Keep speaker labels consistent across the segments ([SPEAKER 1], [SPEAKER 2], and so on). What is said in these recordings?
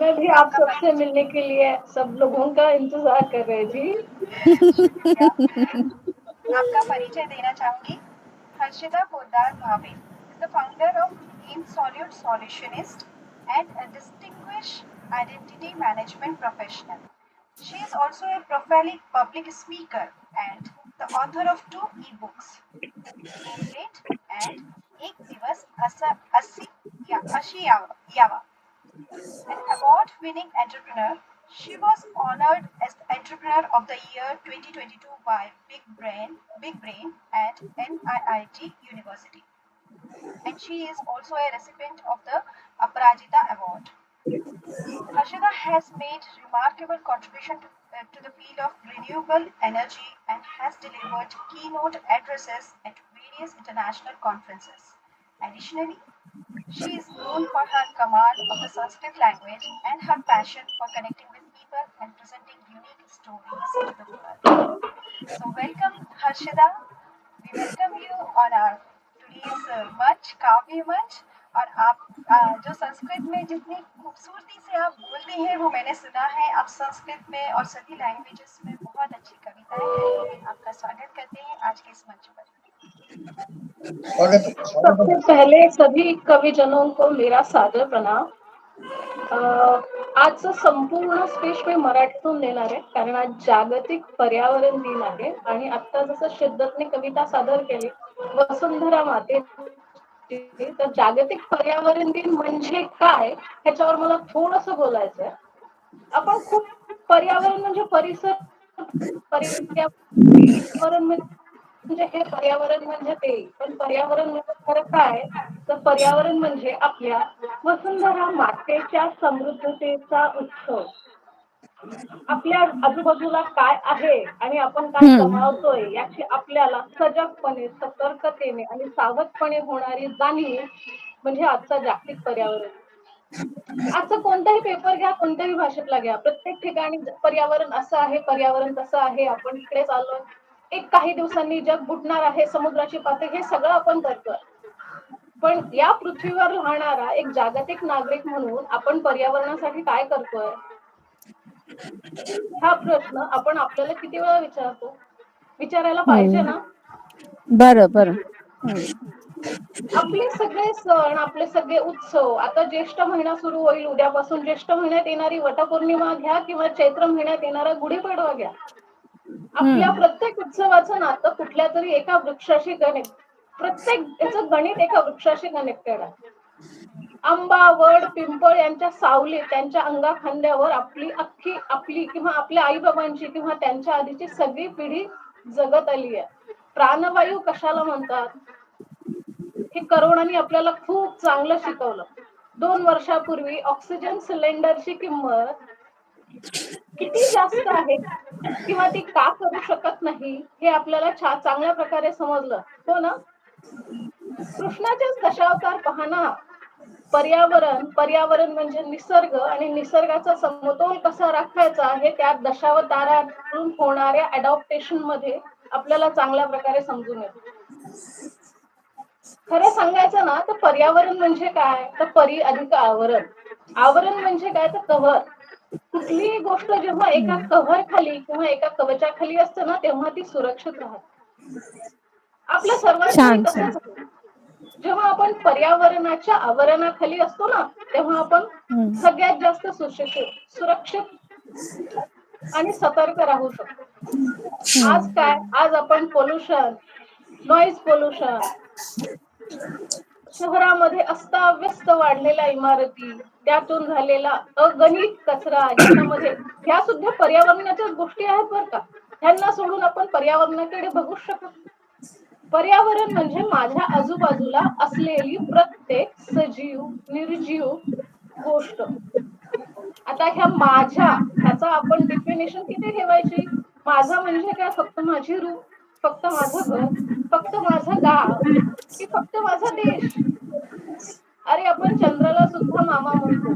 [SPEAKER 1] मैं भी आप सबसे मिलने के लिए सब लोगों का इंतजार कर रहे जी।
[SPEAKER 2] शुक्रिया। आपका परिचय देना चाहूंगी। Harshita Poddar Bhave is the founder of Insolute Solutionist and a distinguished identity management professional. She is also a prolific public speaker and the author of two ebooks, Nameplate and एक दिवस अशी यावा. An award-winning entrepreneur, she was honored as the Entrepreneur of the Year 2022 by Big Brain at NIIT University. And she is also a recipient of the Aparajita Award. Harshada has made remarkable contribution to the field of renewable energy and has delivered keynote addresses at various international conferences. Additionally, she is known for her command of the Sanskrit language and her passion for connecting with people and presenting unique stories to the world. So, welcome, Harshada. We welcome you on our today's मंच, काव्य मंच. और आप जो संस्कृत में जितनी खूबसूरती से आप बोलते हैं वो मैंने सुना है. आप संस्कृत में और सभी लैंग्वेजेस में बहुत अच्छी कविताएं कहते हैं. आपका स्वागत करते हैं आज के इस मंच पर.
[SPEAKER 1] सबसे पहले सभी कविजनों को मेरा सादर प्रणाम. आजचं संपूर्ण स्पीच मी मराठीतून देणार आहे कारण आज जागतिक पर्यावरण दिन आहे आणि आता जसं शिद्दतने कविता सादर केली वसुंधरा माते तर जागतिक पर्यावरण दिन म्हणजे काय ह्याच्यावर मला थोडंसं बोलायचंय. आपण खूप पर्यावरण म्हणजे परिसर पर्यावरण म्हणजे हे पर्यावरण म्हणजे ते पण पर्यावरण म्हणजे खरं काय तर पर्यावरण म्हणजे आपल्या वसुंधरा मातेच्या समृद्धतेचा उत्सव. आपल्या आजूबाजूला काय आहे आणि आपण काय गमावतोय याची आपल्याला सजगपणे सतर्कतेने आणि सावधपणे होणारी जाणीव म्हणजे आजचा जागतिक पर्यावरण. आजचा कोणताही पेपर घ्या कोणत्याही भाषेतला घ्या प्रत्येक ठिकाणी पर्यावरण असं आहे पर्यावरण तसं आहे आपण इकडे चाललोय. एक काही दिवसांनी जग बुडणार आहे समुद्राची पातळी हे सगळं आपण करतोय. पण या पृथ्वीवर राहणारा एक जागतिक नागरिक म्हणून आपण पर्यावरणासाठी काय करतोय हा प्रश्न आपण आपल्याला किती वेळा विचारायला पाहिजे ना.
[SPEAKER 3] बरं.
[SPEAKER 1] आपले सगळे सण आपले सगळे उत्सव आता ज्येष्ठ महिना सुरू होईल उद्यापासून ज्येष्ठ महिन्यात येणारी वटपौर्णिमा घ्या किंवा चैत्र महिन्यात येणारा गुढीपाडवा घ्या. आपल्या प्रत्येक उत्सवाचं नातं कुठल्या तरी एका वृक्षाशी प्रत्येक याचं गणित एका वृक्षाशी कनेक्टेड आहे. आंबा वड पिंपळ यांच्या सावली त्यांच्या अंगा खांद्यावर आपली किंवा आपल्या आई बाबांची किंवा त्यांच्या आधीची सगळी पिढी जगत आली आहे. प्राणवायू कशाला म्हणतात हे करोनाने आपल्याला खूप चांगलं शिकवलं. 2 वर्षापूर्वी ऑक्सिजन सिलेंडरची किंमत किती जास्त आहे किंवा ती का करू शकत नाही हे आपल्याला चांगल्या प्रकारे समजलं हो ना. कृष्णाचेच दशावतार पाहना. पर्यावरण म्हणजे निसर्ग आणि निसर्गाचा समतोल कसा राखायचा हे त्या दशावतारातून होणाऱ्या अडॉप्टेशन मध्ये आपल्याला चांगल्या प्रकारे समजून येतं. खरं सांगायचं ना तर पर्यावरण म्हणजे काय तर परी अधिक आवरण. आवरण म्हणजे काय तर कव्हर. कुठलीही गोष्ट जेव्हा एका कव्हर खाली किंवा एका कवचाखाली असते ना तेव्हा ती सुरक्षित राहते. आपल्या सर्वांचंही तसंच आहे. जेव्हा आपण पर्यावरणाच्या आवरणाखाली असतो ना तेव्हा आपण सगळ्यात जास्त सुरक्षित आणि सतर्क राहू शकतो. आज आपण पोल्युशन नॉइज पोल्युशन शहरामध्ये अस्ताव्यस्त वाढलेल्या इमारती त्यातून झालेला अगणित कचरा ज्याच्यामध्ये ह्या सुद्धा पर्यावरणाच्याच गोष्टी आहेत बरं का. ह्यांना सोडून आपण पर्यावरणाकडे बघू शकत. पर्यावरण म्हणजे माझ्या आजूबाजूला असलेली प्रत्येक सजीव निर्जीव गोष्ट. आता ह्याचा आपण डेफिनेशन किती ठेवायची. माझा म्हणजे काय फक्त माझी रूम फक्त माझं घर फक्त माझं गाव की फक्त माझा देश. अरे आपण चंद्राला सुद्धा मामा म्हणतो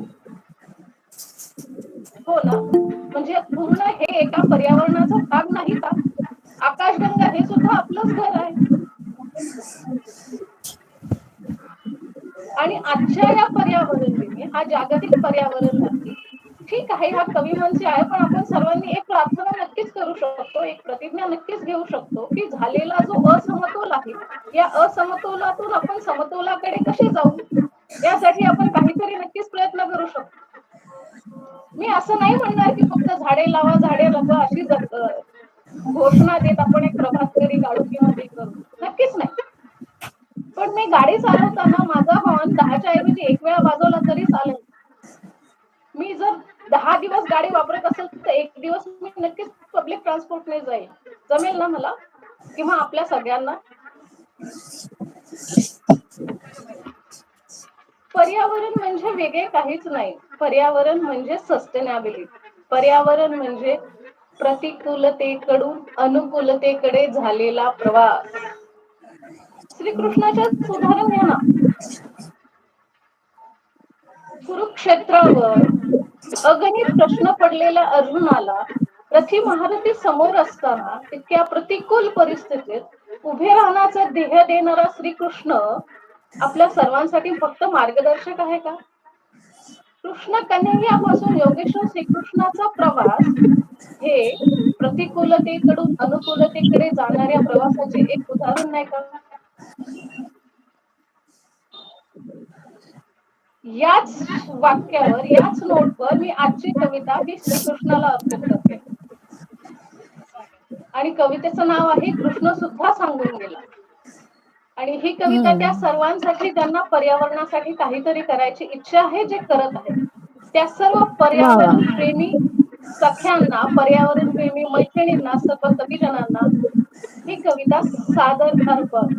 [SPEAKER 1] हो ना. म्हणजे पूर्ण हे एका पर्यावरणाचा भाग नाही का. आकाशगंगा हे सुद्धा आपलंच घर आहे. आणि आजच्या या पर्यावरण दिनी हा जागतिक पर्यावरण दिन ठीक आहे, हा कविमनसी आहे, पण आपण सर्वांनी एक प्रार्थना नक्कीच करू शकतो, एक प्रतिज्ञा नक्कीच घेऊ शकतो, की झालेला जो असमतोल आहे, या असमतोलातून आपण समतोलाकडे कसे जाऊ, यासाठी आपण काहीतरी नक्कीच प्रयत्न करू शकतो. मी असं नाही म्हणणार की फक्त झाडे लावा झाडे जगवा अशी घोषणा देत आपण एक प्रभात फेरी काढू किंवा ते करू, नक्कीच नाही. पण मी गाडी चालवताना माझा हॉर्न 10च्या ऐवजी 1 वेळा वाजवला तरी चालेल. मी जर 10 दिवस गाडी वापरत असेल तर 1 दिवस मी नक्कीच पब्लिक ट्रान्सपोर्टने जाईल. जमेल ना मला किंवा आपल्या सगळ्यांना? पर्यावरण म्हणजे वेगळे काहीच नाही. पर्यावरण म्हणजे सस्टेनेबिलिटी. पर्यावरण म्हणजे प्रतिकूलतेकडून अनुकूलतेकडे झालेला प्रवास. श्रीकृष्णाचेच उदाहरण घ्या ना. कुरुक्षेत्रावर अगणित प्रश्न पडलेल्या अर्जुनाला रथी महारथी समोर असताना इतक्या प्रतिकूल परिस्थितीत उभे राहण्याचा ध्येय देणारा श्रीकृष्ण आपल्या सर्वांसाठी फक्त मार्गदर्शक आहे का? कृष्ण कन्हैयापासून योगेश्वर श्रीकृष्णाचा प्रवास हे प्रतिकूलतेकडून अनुकूलतेकडे जाणाऱ्या प्रवासाचे एक उदाहरण नाही का? याच वाक्यावर, याच नोटवर मी आजची कविता ही श्रीकृष्णाला अर्पित करते. आणि कवितेचं नाव आहे कृष्ण सुद्धा सांगून गेला. आणि ही कविता त्या सर्वांसाठी ज्यांना पर्यावरणासाठी काहीतरी करायची इच्छा आहे, जे करत आहेत, त्या सर्व
[SPEAKER 3] वा वा.
[SPEAKER 1] पर्यावरण प्रेमी सख्यांना, पर्यावरण प्रेमी मैत्रिणींना, सर्व कवीजनांना ही कविता सादर अर्पण.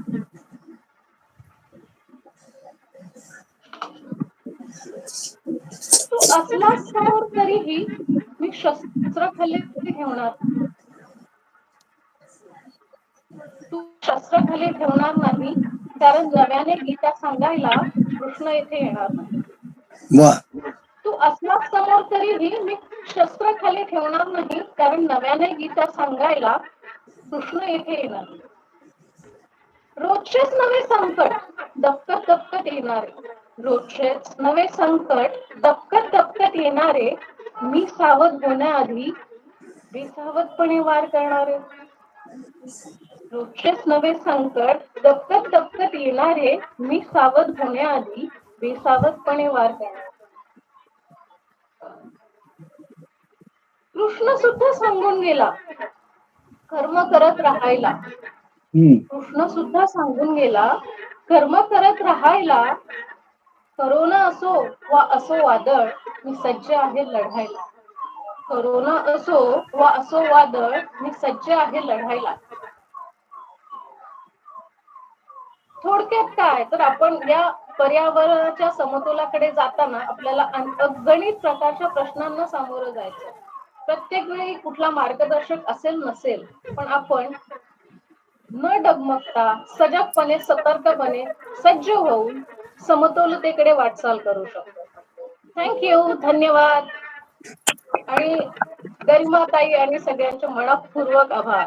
[SPEAKER 1] तू असलास समोर तरीही मी शस्त्र खाली ठेवणार. तू शस्त्र खाली ठेवणार नाही, कारण नव्याने गीता सांगायला कृष्ण येथे येणार नाही. तू असलास समोर तरीही मी शस्त्र खाली ठेवणार नाही, कारण नव्याने गीता सांगायला कृष्ण येथे येणार. रोजचेच नवे संकट दपकत दपकत येणारे, रोजचेच नवे संकट दपकत दपकत येणारे, मी सावध होण्याआधी बेसावधपणे वार करणारे. रोजचेच नवे संकट दपकत दपकत येणारे, मी सावध होण्याआधी बेसावधपणे वार करणारे. कृष्ण सुद्धा सांगून गेला कर्म करत राहायला. कृष्ण सुद्धा सांगून गेला कर्म करत राहायला. करोना असो वा असो वादळ, मी सज्ज आहे लढायला. करोना असो वा असो वादळ, मी सज्ज आहे लढायला. थोडक्यात काय तर आपण या पर्यावरणाच्या समतोलाकडे जाताना आपल्याला अगणित प्रकारच्या प्रश्नांना सामोरं जायचं. प्रत्येक वेळी कुठला मार्गदर्शक असेल नसेल, पण आपण न डगमगता सजगपणे, सतर्कपणे, सज्ज होऊन समतोलतेकडे वाटचाल करू शकतो. थँक्यू, धन्यवाद. आणि गरिमाताई आणि सगळ्यांचे मनपूर्वक आभार.